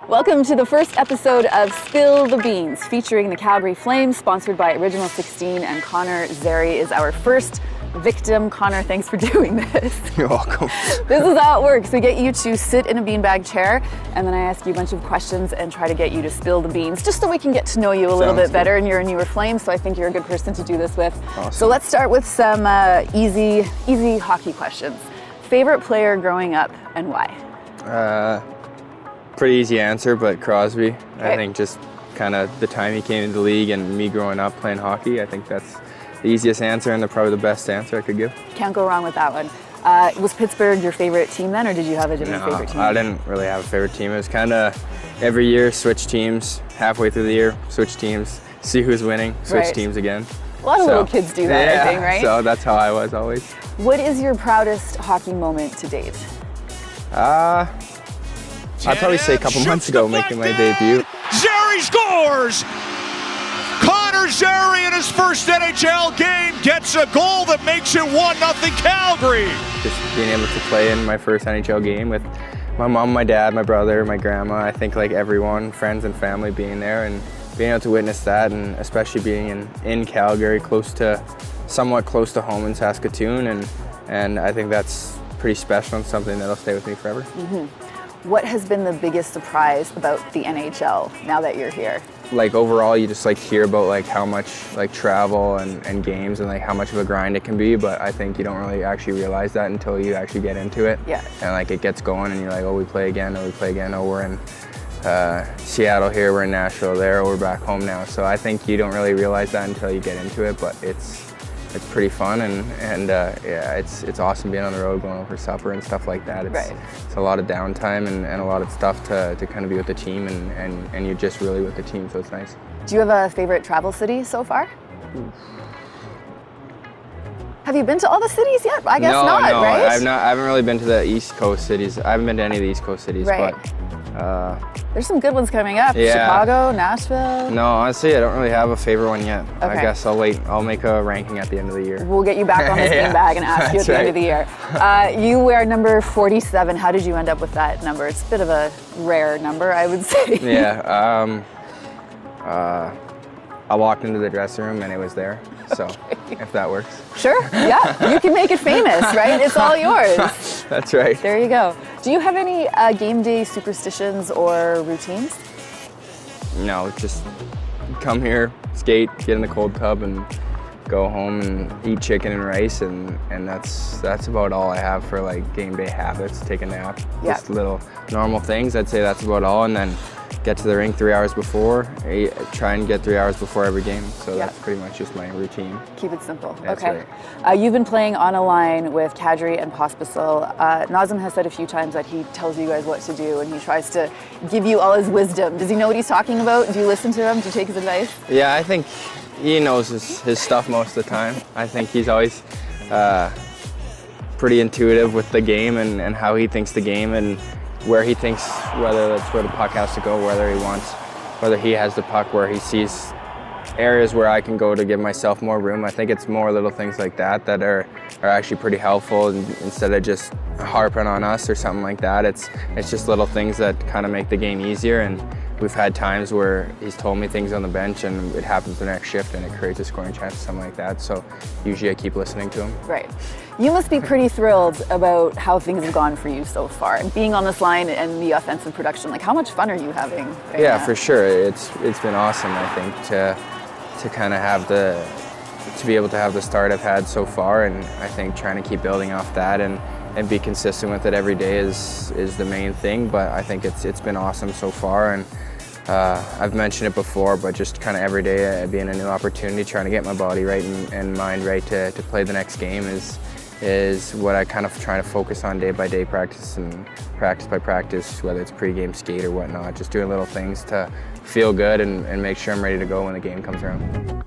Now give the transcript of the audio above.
Welcome to the first episode of Spill the Beans, featuring the Calgary Flames, sponsored by Original 16, and Connor. Zary is our first victim. Connor, thanks for doing this. You're welcome. This is how it works. We get you to sit in a beanbag chair, and then I ask you a bunch of questions and try to get you to spill the beans, just so we can get to know you a little bit better. And you're a newer Flame, so I think you're a good person to do this with. Awesome. So let's start with some easy hockey questions. Favorite player growing up and why? Pretty easy answer, but Crosby. Okay. I think just kind of the time he came into the league and me growing up playing hockey, I think that's the easiest answer and probably the best answer I could give. Can't go wrong with that one. Was Pittsburgh your favorite team then, or did you have a different favorite team? I didn't really have a favorite team. It was kind of every year switch teams, halfway through the year, switch teams, see who's winning, switch teams again. A lot of little kids do that, yeah, I think, right? So that's how I was always. What is your proudest hockey moment to date? I'd probably say a couple months ago making my debut. Zary scores! Connor Zary in his first NHL game gets a goal that makes it 1-0 Calgary. Just being able to play in my first NHL game with my mom, my dad, my brother, my grandma, I think like everyone, friends and family being there and being able to witness that, and especially being in Calgary, somewhat close to home in Saskatoon, and I think that's pretty special and something that'll stay with me forever. Mm-hmm. What has been the biggest surprise about the NHL now that you're here? Like overall, you just like hear about like how much like travel and games and like how much of a grind it can be, but I think you don't really actually realize that until you actually get into it. Yeah. And like it gets going and you're like, oh, we play again, oh, we're in Seattle here, we're in Nashville there, we're back home now. So I think you don't really realize that until you get into it, but it's pretty fun and yeah, it's awesome being on the road, going over supper and stuff like that. It's a lot of downtime and a lot of stuff to kind of be with the team and you're just really with the team, so it's nice. Do you have a favorite travel city so far? Have you been to all the cities yet? I guess not, right? I haven't really been to the East Coast cities. I haven't been to any of the East Coast cities, right. But there's some good ones coming up. Yeah. Chicago, Nashville. No, honestly, I don't really have a favorite one yet. Okay. I guess I'll wait. I'll make a ranking at the end of the year. We'll get you back on this Yeah, beanbag and ask you at the end of the year. You wear number 47. How did you end up with that number? It's a bit of a rare number, I would say. Yeah. I walked into the dressing room and it was there. So if that works. Sure, yeah. You can make it famous, right? It's all yours. That's right. There you go. Do you have any game day superstitions or routines? No, just come here, skate, get in the cold tub, and go home and eat chicken and rice, and that's about all I have for like game day habits. Take a nap, just little normal things. I'd say that's about all, and then get to the rink 3 hours before. Try and get 3 hours before every game. So that's pretty much just my routine. Keep it simple. That's okay. Right. You've been playing on a line with Kadri and Pospisil. Nazem has said a few times that he tells you guys what to do and he tries to give you all his wisdom. Does he know what he's talking about? Do you listen to him? Do you take his advice? Yeah, I think he knows his stuff most of the time. I think he's always pretty intuitive with the game and how he thinks the game and where he thinks, whether that's where the puck has to go, whether he has the puck, where he sees areas where I can go to give myself more room. I think it's more little things like that are actually pretty helpful, and instead of just harping on us or something like that. It's just little things that kind of make the game easier, and we've had times where he's told me things on the bench and it happens the next shift and it creates a scoring chance or something like that. So usually I keep listening to him. Right. You must be pretty thrilled about how things have gone for you so far. And being on this line and the offensive production, like how much fun are you having right Yeah, now? for sure. It's been awesome, I think, to kind of to be able to have the start I've had so far, and I think trying to keep building off that and be consistent with it every day is the main thing. But I think it's been awesome so far, and I've mentioned it before, but just kind of every day being a new opportunity, trying to get my body right and mind right to play the next game is what I kind of try to focus on day by day, practice by practice, whether it's pre-game skate or whatnot, just doing little things to feel good and make sure I'm ready to go when the game comes around.